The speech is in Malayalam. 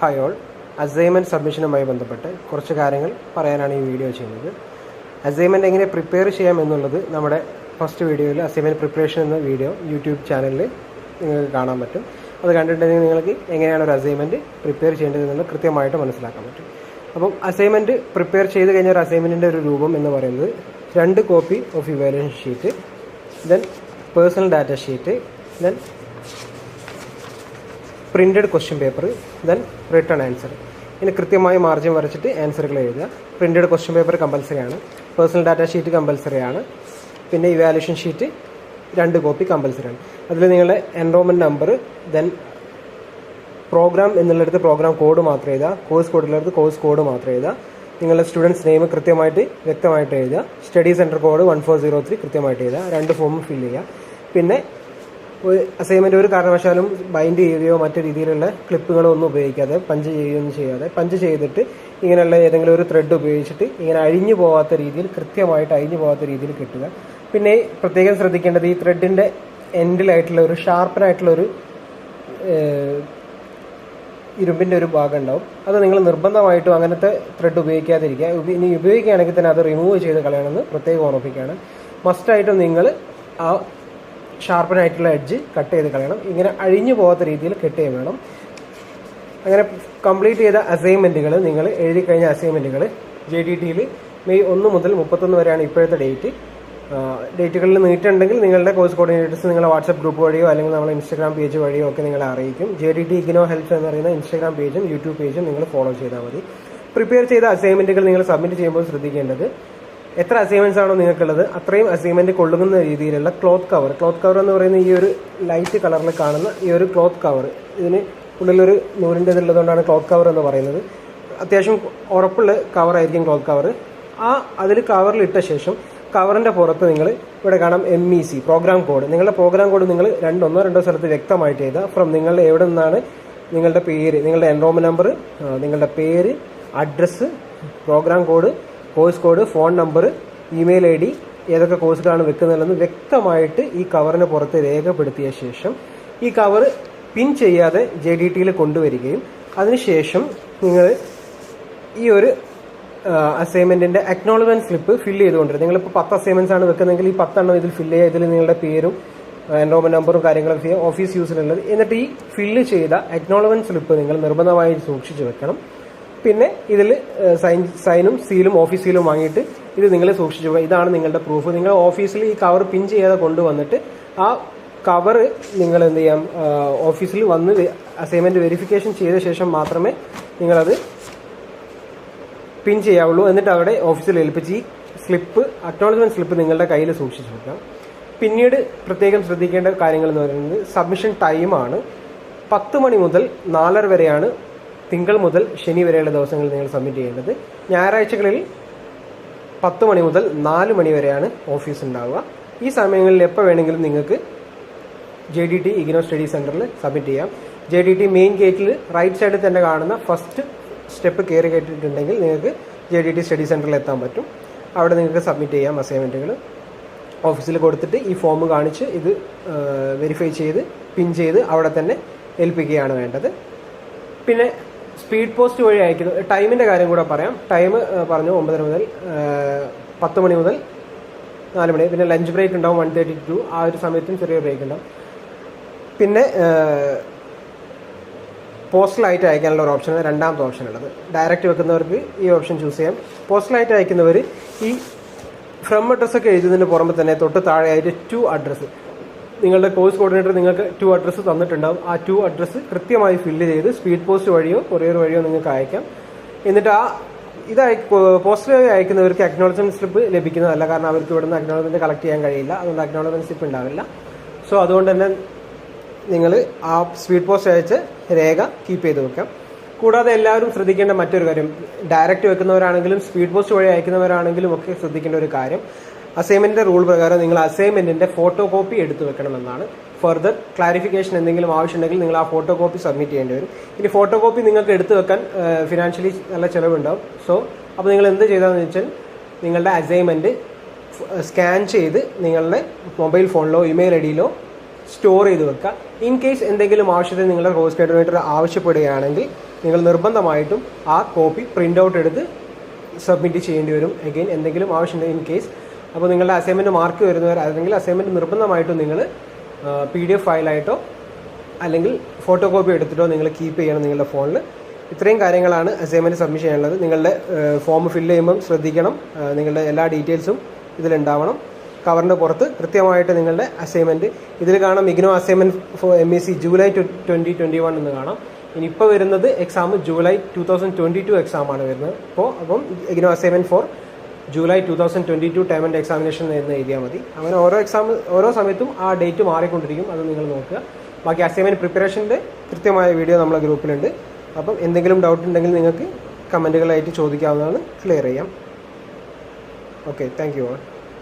Hi all. അസൈൻമെൻറ്റ് സബ്മിഷനുമായി ബന്ധപ്പെട്ട് കുറച്ച് കാര്യങ്ങൾ പറയാനാണ് ഈ വീഡിയോ ചെയ്യുന്നത്. അസൈൻമെൻറ്റ് എങ്ങനെ പ്രിപ്പയർ ചെയ്യാം എന്നുള്ളത് നമ്മുടെ ഫസ്റ്റ് വീഡിയോയിൽ അസൈൻമെൻറ്റ് പ്രിപ്പറേഷൻ എന്ന വീഡിയോ യൂട്യൂബ് ചാനലിൽ നിങ്ങൾക്ക് കാണാൻ പറ്റും. അത് കണ്ടിട്ടുണ്ടെങ്കിൽ നിങ്ങൾക്ക് എങ്ങനെയാണ് ഒരു അസൈൻമെൻറ്റ് പ്രിപ്പയർ ചെയ്യേണ്ടത് എന്നുള്ളത് കൃത്യമായിട്ട് മനസ്സിലാക്കാൻ പറ്റും. അപ്പം അസൈൻമെൻറ്റ് പ്രിപ്പയർ ചെയ്ത് കഴിഞ്ഞ ഒരു അസൈൻമെൻറ്റിൻ്റെ ഒരു രൂപം എന്ന് പറയുന്നത് 2 copy of evaluation sheet, then personal data sheet, then printed question paper, then return answer. ഇനി കൃത്യമായി മാർജിൻ വരച്ചിട്ട് ആൻസറുകൾ എഴുതുക. പ്രിൻറ്റഡ് ക്വസ്റ്റ്യൻ പേപ്പർ കമ്പൽസറി ആണ്, പേഴ്സണൽ ഡാറ്റ ഷീറ്റ് കമ്പൽസറി ആണ്, പിന്നെ ഇവാലുവേഷൻ ഷീറ്റ് 2 കോപ്പി കമ്പൽസറി ആണ്. അതിൽ നിങ്ങളുടെ എൻറോൾമെൻറ്റ് നമ്പർ, ദെൻ പ്രോഗ്രാം എന്നുള്ളിടത്ത് പ്രോഗ്രാം കോഡ് മാത്രം എഴുതുക, കോഴ്സ് കോഡിലുള്ളത് കോഴ്സ് കോഡ് മാത്രം എഴുതുക, നിങ്ങളുടെ സ്റ്റുഡൻസ് നെയിം കൃത്യമായിട്ട് വ്യക്തമായിട്ട് എഴുതുക, സ്റ്റഡി സെൻറ്റർ കോഡ് 1403 കൃത്യമായിട്ട് എഴുതുക, 2 ഫോമും ഫില്ല് ചെയ്യുക. പിന്നെ അസൈൻമെൻറ്റ് ഒരു കാരണവശാലും ബൈൻഡ് ചെയ്യുകയോ മറ്റു രീതിയിലുള്ള ക്ലിപ്പുകളോ ഒന്നും ഉപയോഗിക്കാതെ, പഞ്ച് ചെയ്യുകയൊന്നും ചെയ്യാതെ, പഞ്ച് ചെയ്തിട്ട് ഇങ്ങനെയുള്ള ഏതെങ്കിലും ഒരു ത്രെഡ് ഉപയോഗിച്ചിട്ട് ഇങ്ങനെ അഴിഞ്ഞു പോകാത്ത രീതിയിൽ, കൃത്യമായിട്ട് അഴിഞ്ഞു പോകാത്ത രീതിയിൽ കിട്ടുക. പിന്നെ പ്രത്യേകം ശ്രദ്ധിക്കേണ്ടത്, ഈ ത്രെഡിൻ്റെ എൻഡിലായിട്ടുള്ള ഒരു ഷാർപ്പനായിട്ടുള്ളൊരു ഇരുമ്പിൻ്റെ ഒരു ഭാഗം ഉണ്ടാവും. അത് നിങ്ങൾ നിർബന്ധമായിട്ടും അങ്ങനത്തെ ത്രെഡ് ഉപയോഗിക്കാതിരിക്കുക. ഇനി ഉപയോഗിക്കുകയാണെങ്കിൽ തന്നെ അത് റിമൂവ് ചെയ്ത് കളയണമെന്ന് പ്രത്യേകം ഓർമ്മിപ്പിക്കുകയാണ്. മസ്റ്റായിട്ടും നിങ്ങൾ ആ ഷാർപ്പനായിട്ടുള്ള എഡ്ജ് കട്ട് ചെയ്ത് കളയണം. ഇങ്ങനെ അഴിഞ്ഞു പോകാത്ത രീതിയിൽ കട്ട് ചെയ്യാൻ വേണം. അങ്ങനെ കംപ്ലീറ്റ് ചെയ്ത അസൈൻമെൻറ്റുകൾ, നിങ്ങൾ എഴുതി കഴിഞ്ഞ അസൈൻമെൻറ്റുകൾ JDTയിൽ മെയ് 1 മുതൽ 31 വരെയാണ് ഇപ്പോഴത്തെ ഡേറ്റ്. ഡേറ്റുകളിൽ നീട്ടുണ്ടെങ്കിൽ നിങ്ങളുടെ കോഴ്സ് കോർഡിനേറ്റേഴ്സ് നിങ്ങളുടെ വാട്സപ്പ് ഗ്രൂപ്പ് വഴിയോ അല്ലെങ്കിൽ നമ്മുടെ ഇൻസ്റ്റാഗ്രാം പേജ് വഴിയോ ഒക്കെ നിങ്ങളെ അറിയിക്കും. JDT ഇഗ്നോ ഹെൽപ്പ് എന്ന് പറയുന്ന ഇൻസ്റ്റാഗ്രാം പേജും യൂട്യൂബ് പേജും നിങ്ങൾ ഫോളോ ചെയ്താൽ മതി. പ്രിപ്പയർ ചെയ്ത അസൈൻമെൻറ്റുകൾ നിങ്ങൾ സബ്മിറ്റ് ചെയ്യുമ്പോൾ ശ്രദ്ധിക്കേണ്ടത്, എത്ര അസൈൻമെൻറ്റ്സ് ആണോ നിങ്ങൾക്കുള്ളത് അത്രയും അസൈൻമെൻറ്റ് കൊള്ളുന്ന രീതിയിലുള്ള ക്ലോത്ത് കവർ എന്ന് പറയുന്ന ഈ ഒരു ലൈറ്റ് കളറിൽ കാണുന്ന ഈ ഒരു ക്ലോത്ത് കവർ, ഇതിന് ഉള്ളിലൊരു നൂലിൻ്റെ ഇതുള്ളതുകൊണ്ടാണ് ക്ലോത്ത് കവർ എന്ന് പറയുന്നത്. അത്യാവശ്യം ഉറപ്പുള്ള കവറായിരിക്കും ക്ലോത്ത് കവർ. അതിൽ കവറിലിട്ട ശേഷം കവറിൻ്റെ പുറത്ത് നിങ്ങൾ ഇവിടെ കാണാം MEC പ്രോഗ്രാം കോഡ്. നിങ്ങളുടെ പ്രോഗ്രാം കോഡ് നിങ്ങൾ ഒന്നോ രണ്ടോ സ്ഥലത്ത് വ്യക്തമായിട്ട് എഴുതുക. ഫ്രം നിങ്ങളുടെ എവിടെ നിന്നാണ് നിങ്ങളുടെ പേര്, നിങ്ങളുടെ എൻറോൾമെൻറ്റ് നമ്പർ, നിങ്ങളുടെ പേര്, address, programme code, course code, phone number, email ID, ഏതൊക്കെ കോഴ്സുകളാണ് വെക്കുന്നതെന്ന് വ്യക്തമായിട്ട് ഈ കവറിന് പുറത്ത് രേഖപ്പെടുത്തിയ ശേഷം ഈ കവർ പിൻ ചെയ്യാതെ JDTയിൽ കൊണ്ടുവരികയും അതിനുശേഷം നിങ്ങൾ ഈ ഒരു അസൈൻമെൻറ്റിൻ്റെ അക്നോളജ്മെൻറ്റ് സ്ലിപ്പ് ഫില്ല് ചെയ്തുകൊണ്ടിരുന്നത്. നിങ്ങളിപ്പോൾ 10 അസൈൻമെൻറ്റ്സ് ആണ് വെക്കുന്നതെങ്കിൽ ഈ 10 എണ്ണം ഇതിൽ ഫില്ല് ചെയ്യുക. ഇതിൽ നിങ്ങളുടെ പേരും എൻറോൾമെൻറ്റ് നമ്പറും കാര്യങ്ങളൊക്കെ ചെയ്യുക, ഓഫീസ് യൂസിലുള്ളത്. എന്നിട്ട് ഈ ഫില്ല് ചെയ്ത അക്നോളജ്മെൻറ്റ് സ്ലിപ്പ് നിങ്ങൾ നിർബന്ധമായി സൂക്ഷിച്ച് വെക്കണം. പിന്നെ ഇതിൽ സൈനും സീലും ഓഫീസ് സീലും വാങ്ങിയിട്ട് ഇത് നിങ്ങൾ സൂക്ഷിച്ചു പോകുക. ഇതാണ് നിങ്ങളുടെ പ്രൂഫ്. നിങ്ങൾ ഓഫീസിൽ ഈ കവർ പിൻ ചെയ്യാതെ കൊണ്ടുവന്നിട്ട് ആ കവർ നിങ്ങൾ എന്ത് ചെയ്യാം, ഓഫീസിൽ വന്ന് അസൈൻമെൻറ്റ് വെരിഫിക്കേഷൻ ചെയ്ത ശേഷം മാത്രമേ നിങ്ങളത് പിൻ ചെയ്യാവുള്ളൂ. എന്നിട്ട് അവിടെ ഓഫീസിൽ ഏൽപ്പിച്ച് ഈ സ്ലിപ്പ്, അക്നോളജ്മെൻറ്റ് സ്ലിപ്പ് നിങ്ങളുടെ കയ്യിൽ സൂക്ഷിച്ചു വെക്കാം. പിന്നീട് പ്രത്യേകം ശ്രദ്ധിക്കേണ്ട കാര്യങ്ങൾ എന്ന് പറയുന്നത്, സബ്മിഷൻ ടൈമാണ് 10 മണി മുതൽ 4:30 വരെയാണ് തിങ്കൾ മുതൽ ശനി വരെയുള്ള ദിവസങ്ങളിൽ നിങ്ങൾ സബ്മിറ്റ് ചെയ്യേണ്ടത്. ഞായറാഴ്ചകളിൽ 10 മണി മുതൽ 4 മണി വരെയാണ് ഓഫീസ് ഉണ്ടാവുക. ഈ സമയങ്ങളിൽ എപ്പോൾ വേണമെങ്കിലും നിങ്ങൾക്ക് JDT ഇഗ്നോ സ്റ്റഡി സെൻറ്ററിൽ സബ്മിറ്റ് ചെയ്യാം. JDT മെയിൻ ഗേറ്റിൽ റൈറ്റ് സൈഡിൽ തന്നെ കാണുന്ന ഫസ്റ്റ് സ്റ്റെപ്പ് കയറി കേട്ടിട്ടുണ്ടെങ്കിൽ നിങ്ങൾക്ക് JDT സ്റ്റഡി സെൻറ്ററിൽ എത്താൻ പറ്റും. അവിടെ നിങ്ങൾക്ക് സബ്മിറ്റ് ചെയ്യാം അസൈൻമെൻറ്റുകൾ. ഓഫീസിൽ കൊടുത്തിട്ട് ഈ ഫോം കാണിച്ച് ഇത് വെരിഫൈ ചെയ്ത് പിൻ ചെയ്ത് അവിടെ തന്നെ ഏൽപ്പിക്കുകയാണ് വേണ്ടത്. പിന്നെ സ്പീഡ് പോസ്റ്റ് വഴി അയക്കുന്നത്, ടൈമിൻ്റെ കാര്യം കൂടെ പറയാം. ടൈം പറഞ്ഞു 9:30 മുതൽ 10 മണി മുതൽ 4 മണി. പിന്നെ ലഞ്ച് ബ്രേക്ക് ഉണ്ടാവും 1:32. ആ ഒരു സമയത്തും ചെറിയ ബ്രേക്ക് ഉണ്ടാവും. പിന്നെ പോസ്റ്റലായിട്ട് അയക്കാനുള്ള ഒരു ഓപ്ഷൻ, രണ്ടാമത്തെ ഓപ്ഷൻ ഉള്ളത്. ഡയറക്റ്റ് വെക്കുന്നവർക്ക് ഈ ഓപ്ഷൻ ചൂസ് ചെയ്യാം. പോസ്റ്റലായിട്ട് അയക്കുന്നവർ ഈ ഫ്രം അഡ്രസ്സൊക്കെ എഴുതുന്നതിന് പുറമെ തന്നെ തൊട്ട് താഴെയായിട്ട് 2 അഡ്രസ്സ്, നിങ്ങളുടെ കോഴ്സ് കോർഡിനേറ്റർ നിങ്ങൾക്ക് 2 അഡ്രസ്സ് തന്നിട്ടുണ്ടാവും. ആ 2 അഡ്രസ്സ് കൃത്യമായി ഫില്ല് ചെയ്ത് സ്പീഡ് പോസ്റ്റ് വഴിയോ കൊറിയർ വഴിയോ നിങ്ങൾക്ക് അയക്കാം. എന്നിട്ട് പോസ്റ്റ് വഴി അയക്കുന്നവർക്ക് അക്നോളജ്മെൻറ്റ് സ്ലിപ്പ് ലഭിക്കുന്നതല്ല. കാരണം അവർക്ക് ഇവിടുന്ന് അക്നോളജ്മെൻറ്റ് കളക്ട് ചെയ്യാൻ കഴിയില്ല. അതുകൊണ്ട് അക്നോളജ്മെൻറ്റ് സ്ലിപ്പ് ഉണ്ടാവില്ല. സോ അതുകൊണ്ട് തന്നെ നിങ്ങൾ ആ സ്പീഡ് പോസ്റ്റ് അയച്ച് രേഖ കീപ്പ് ചെയ്ത് വെക്കാം. കൂടാതെ എല്ലാവരും ശ്രദ്ധിക്കേണ്ട മറ്റൊരു കാര്യം, ഡയറക്റ്റ് വെക്കുന്നവരാണെങ്കിലും സ്പീഡ് പോസ്റ്റ് വഴി അയക്കുന്നവരാണെങ്കിലും ഒക്കെ ശ്രദ്ധിക്കേണ്ട ഒരു കാര്യം, അസൈൻമെൻറ്റിൻ്റെ റൂൾ പ്രകാരം നിങ്ങൾ അസൈൻമെൻറ്റിൻ്റെ ഫോട്ടോ കോപ്പി എടുത്തു വെക്കണമെന്നാണ്. ഫർദർ ക്ലാരിഫിക്കേഷൻ എന്തെങ്കിലും ആവശ്യമുണ്ടെങ്കിൽ നിങ്ങൾ ആ ഫോട്ടോ കോപ്പി സബ്മിറ്റ് ചെയ്യേണ്ടി വരും. ഇനി ഫോട്ടോ കോപ്പി നിങ്ങൾക്ക് എടുത്തു വെക്കാൻ ഫിനാൻഷ്യലി നല്ല ചിലവുണ്ടാവും. സോ അപ്പോൾ നിങ്ങൾ എന്ത് ചെയ്താണെന്ന് വെച്ചാൽ, നിങ്ങളുടെ അസൈൻമെൻറ്റ് സ്കാൻ ചെയ്ത് നിങ്ങളുടെ മൊബൈൽ ഫോണിലോ ഇമെയിൽ IDയിലോ സ്റ്റോർ ചെയ്ത് വെക്കുക. ഇൻ കേസ് എന്തെങ്കിലും ആവശ്യത്തിന് നിങ്ങളുടെ കോഴ്സ് കോർഡിനേറ്റർ ആവശ്യപ്പെടുകയാണെങ്കിൽ നിങ്ങൾ നിർബന്ധമായിട്ടും ആ കോപ്പി പ്രിൻ്റ് ഔട്ട് എടുത്ത് സബ്മിറ്റ് ചെയ്യേണ്ടി വരും. അഗെയിൻ എന്തെങ്കിലും ആവശ്യമുണ്ടെങ്കിൽ ഇൻ കേസ്. അപ്പോൾ നിങ്ങളുടെ അസൈൻമെൻറ്റ് മാർക്ക് വരുന്നവർ അല്ലെങ്കിൽ അസൈൻമെൻറ്റ് നിർബന്ധമായിട്ടും നിങ്ങൾ PDF ഫയലായിട്ടോ അല്ലെങ്കിൽ ഫോട്ടോ കോപ്പി എടുത്തിട്ടോ നിങ്ങൾ കീപ്പ് ചെയ്യണം നിങ്ങളുടെ ഫോണിൽ. ഇത്രയും കാര്യങ്ങളാണ് അസൈൻമെൻറ്റ് സബ്മിറ്റ് ചെയ്യാനുള്ളത്. നിങ്ങളുടെ ഫോം ഫില്ല് ചെയ്യുമ്പം ശ്രദ്ധിക്കണം, നിങ്ങളുടെ എല്ലാ ഡീറ്റെയിൽസും ഇതിലുണ്ടാവണം. കവറിൻ്റെ പുറത്ത് കൃത്യമായിട്ട് നിങ്ങളുടെ അസൈൻമെൻറ്റ് ഇതിൽ കാണാം. IGNOU assignment for MEC July 2021 എന്ന് കാണാം. ഇനിയിപ്പോൾ വരുന്നത് എക്സാം ജൂലൈ 2022 എക്സാമാണ് വരുന്നത്. അപ്പം IGNOU assignment for July 2022 time and examination എന്ന് എഴുതിയാൽ മതി. അങ്ങനെ ഓരോ സമയത്തും ആ ഡേറ്റ് മാറിക്കൊണ്ടിരിക്കും, അത് നിങ്ങൾ നോക്കുക. ബാക്കി അസൈൻമെൻറ്റ് പ്രിപ്പറേഷൻ്റെ കൃത്യമായ വീഡിയോ നമ്മളെ ഗ്രൂപ്പിലുണ്ട്. അപ്പം എന്തെങ്കിലും ഡൗട്ട് ഉണ്ടെങ്കിൽ നിങ്ങൾക്ക് കമൻറ്റുകളായിട്ട് ചോദിക്കാവുന്നതാണ്, ക്ലിയർ ചെയ്യാം. Okay, thank you all.